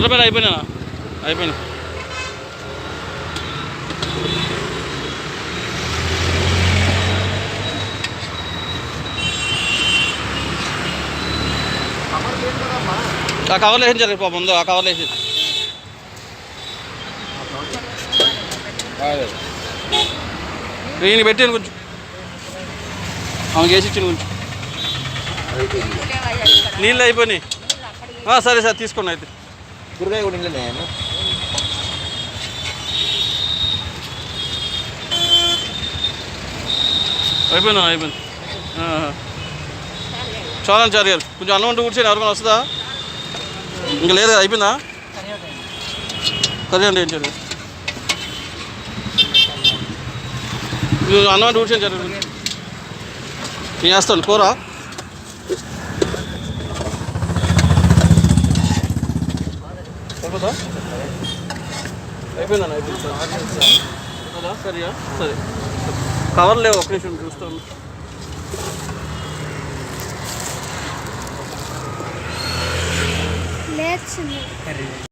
water పైన అయిపోయినా అయిపోయినా ఆ కవర్లో వేసించారు పాప ముందు ఆ కవర్లో వేసి నేను పెట్టాను కొంచెం ఆమెకి వేసి ఇచ్చాను కొంచెం నీళ్ళు అయిపోయినాయి సరే సార్ తీసుకోండి అయితే కూరగాయ కూడా నీళ్ళు అయిపోయినా అయిపోయింది చాలా గారు కొంచెం అన్నం ఉంటే కూర్చొని ఎవరికైనా వస్తుందా ఇంకా లేదా అయిపోయిందా కర్రీ అంటే ఏం చదివి అన్నం అంటే కూర్చొని చదివి నేను వేస్తాను కూర అయిపోతా అయిపోయిందా అయిపోయిందా సరేయా సరే కవర్ లేవు ఒక నిమిషం చూస్తాను లేదు